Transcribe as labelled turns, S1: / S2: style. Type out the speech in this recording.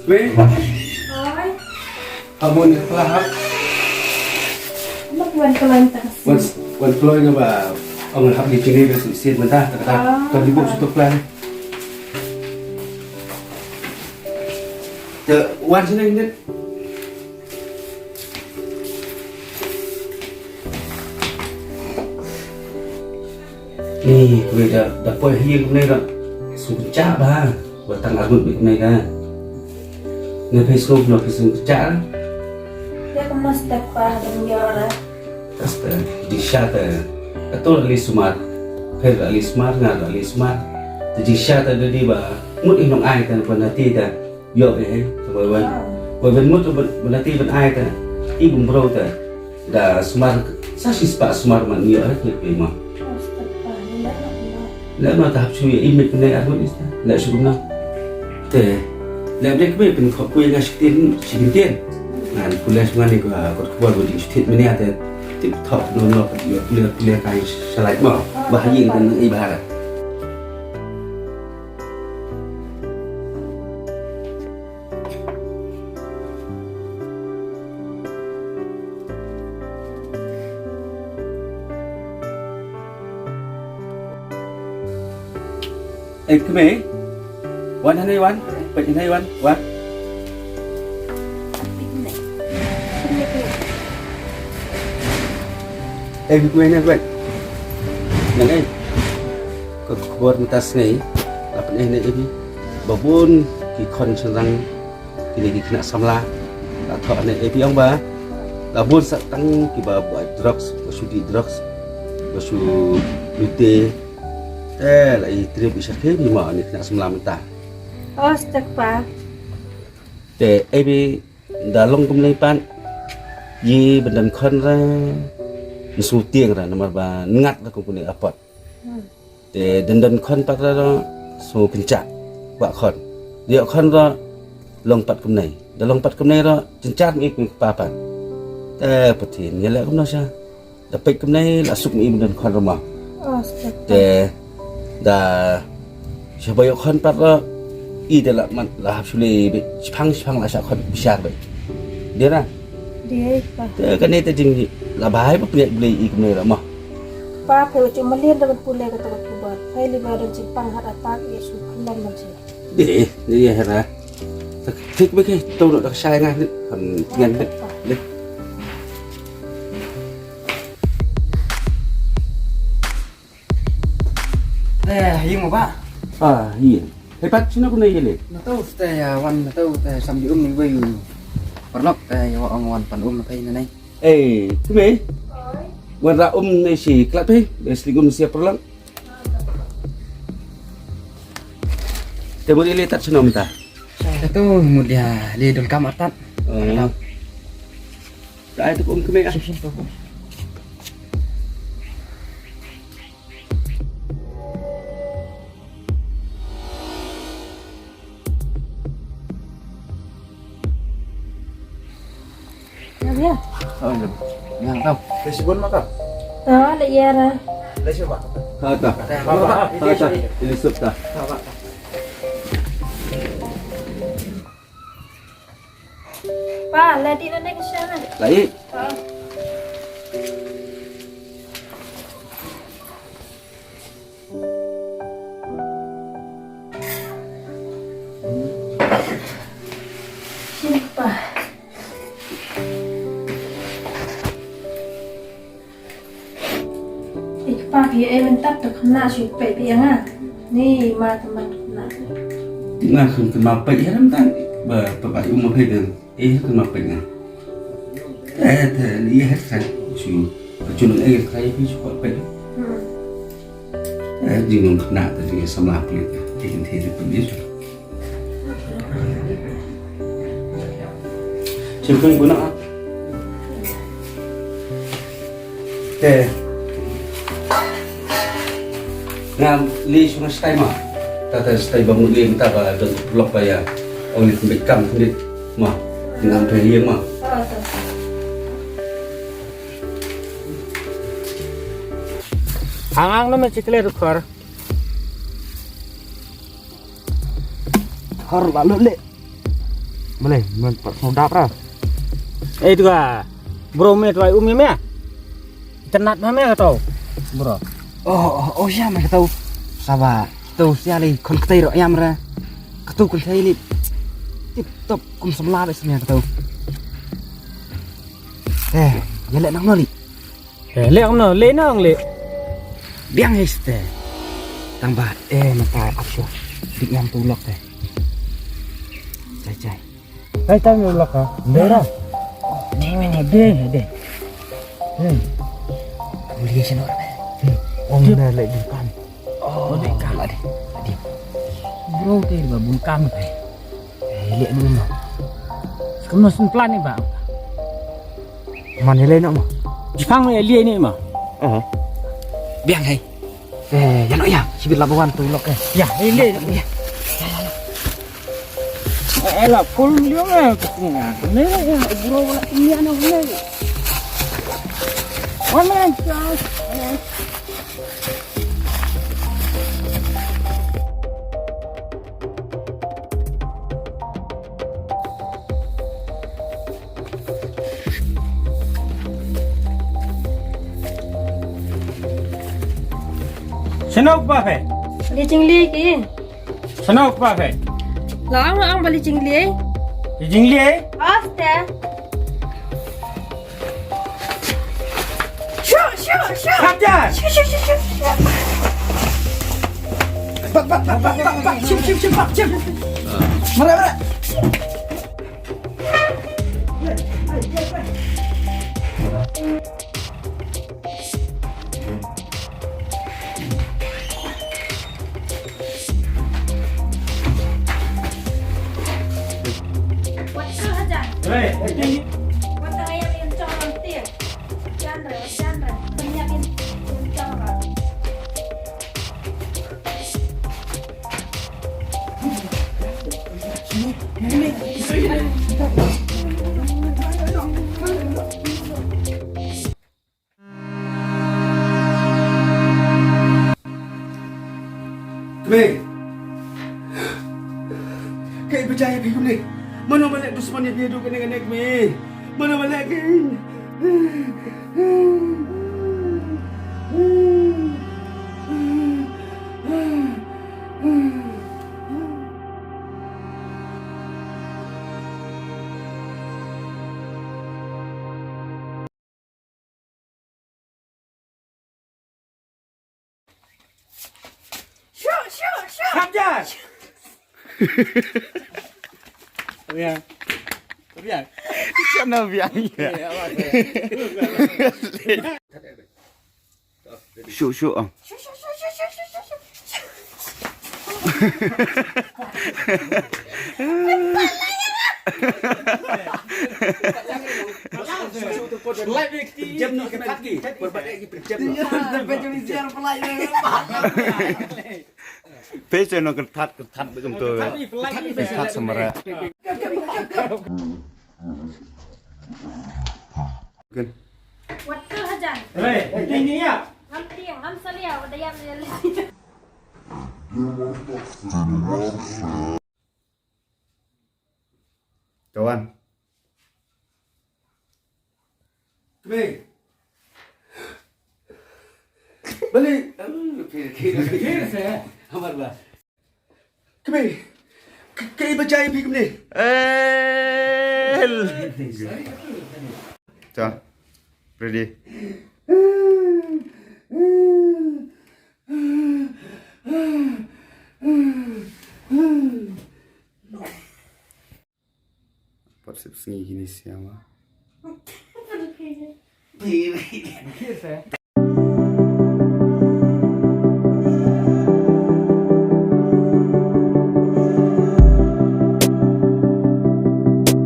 S1: Weh,
S2: Oi,
S1: kamu ni kelahap.
S2: mất quên cái lên ta.
S1: Wan keluar nga ba? Ang hap di sini ka sit mentah kata. Kau dibuat suatu plan. Te wan sini ni. Ni, kau dah poin hiang ni dah. Sungguh cak bah. Batang arbut ni kan. Ni Facebook nak sungguh cak.
S2: Dia kemas tepa dan biara.
S1: Kasta di syata atau ali smart fer ali smart ngar ali smart di syata di ba mut inong ai tan panati ta yo eh wan wan mut panati ban ai ta i bum bro ta da smart sa si spa smart man yo eh ke ma
S2: Kemas tepa ni nak.
S1: la ma ta hap chui imit ne arut is ta la shugna te la brek be pen kho kuy nga shitin shitin nan pulas ngani ko ko di shitin meni ate tiếp thọ nó phải lừa cái sẽ lại bỏ và hay gì cần y bà này ê cái mẹ quan anh đây quan bệnh anh đây quan quan ê gue nih gue yang ini kebuat mutas nih apa ini babun kikon serang kini kena samla atau ini yang ba babun satang kiba buat drugs di drugs basu lute lagi trip bisa ke di mana ni kena samla mentah
S2: Oh, tepa.
S1: dalong kumlepan ye bendan kon ra su tieng ra nomor ba ngat ra kumpuni apot te dandan khon pak ra su pencak wa khon dia khon ra lompat kum nei da lompat kum nei ra cencat mi ku papan te patin ya la kum na sha da pek kum nei la suk mi bendan khon ra ma
S2: Oh, tepa.
S1: te da shabayo khon pak ra i de la man la hap sule be phang la sha khon bisar be dia ra
S2: Dia pa.
S1: te kan ni te jing la bai pa beli i kum nei ra ma
S2: Pa ke cuma lian dapat pulai ke tempat kubat. Hai liba dan Jepang hat atak ya su kulan macam.
S1: để hả thích với cái tôi đã sai ngay còn nhanh đấy đấy
S3: Hiyung mo ba?
S1: iya thấy bắt chứ nó có này vậy
S3: Nataw wan nataw sambil ni bayu. Pernok ang wan pan tay na nay.
S1: ê cái mấy quan ra này chỉ clap thế để selingkuh siap perlang Temu lihat senang minta.
S3: Ito mulia li dol kam atat.
S1: Đã tôi cũng cái mấy
S2: Ya dia.
S3: Yang tahu. Lesibon maka.
S2: Oh, le yara.
S3: Lesiba.
S1: Hata ini sup ta
S2: Pa, le di na ke sana.
S1: lại
S2: Simpa. Pa dia mentat tu kena supe piang ah. Ni ma teman kena.
S1: nga không cần mà bệnh hết lắm ta bờ bạn uống một hơi đường ấy cần mà bệnh à thế lý hết sạch chú chú nó ấy thấy cái chú bệnh gì nó nặng thì cái xâm lạp liền thì hiện thì được biết rồi chiều cưng của nó thế ngam li xuống stay mà ta stay bangun li kita ba dan blok ba ya oleh bekam kulit mà dengan pehiyang mà
S2: Oh, tu.
S3: Hangang naman si Claire kor. Hor lalu le.
S4: boleh menudap lah. Itu kan, bro me tuai ya? Cenat mame kau, bro.
S3: Oh ya mereka tahu. Sabar. Tahu siali kon ketai ro ayam ra. Ketu kon ketai ni. Tip top kum sebelah besnya tahu. Jelek nak noli.
S4: Lek no, le nang le.
S3: Biang este. Tambat mata afsho. Dik yang tulok teh. Cai.
S4: Hai tay mulak ha. Dera. Deh.
S3: Boleh sih orang.
S4: Om dah lek di kan.
S3: Oh, dek kalah deh. Tadi.
S4: Bro teh babun kang.
S3: Lihat dulu.
S4: Kamu sun plan ni bang.
S3: Mana le nak mah?
S4: Jepang ni lie ni mah.
S3: Biang hai. Yang nak ya, sibir labuan tulok
S4: Ya, lie. Elah, full dia mah. Ni ya, bro ni anak ni. Mana jauh. Senok ba hai?
S2: Bali jingli ki.
S4: Senok ba hai?
S2: Lang ang bali jingli.
S4: Jingli hai?
S2: Aste. Shoo.
S4: Saja.
S3: Bak. Cip. Mara.
S4: Hei,
S1: Kami. Kayak percaya pergi ni. Mana balik dusman yang biadu kena kami. Mana balik kan?
S4: saja. Biang. Siapa nak biang ya?
S3: Syuk.
S1: Jam ni kena lagi. Berbalik lagi berjam.
S3: Sampai jadi siar pelai.
S4: Pece no ketat begitu. Ketat semara.
S1: Kan.
S2: Waktu hajan.
S4: Hei, tinggi ya.
S2: Ngam salia, wadayam ni.
S1: Kawan. Kami. Balik.
S4: Kira saya.
S1: Hamar lah. Kami. Kayak percaya pergi kami.
S4: Cak. Ready. Persepsi gini siapa?
S2: Kira saya.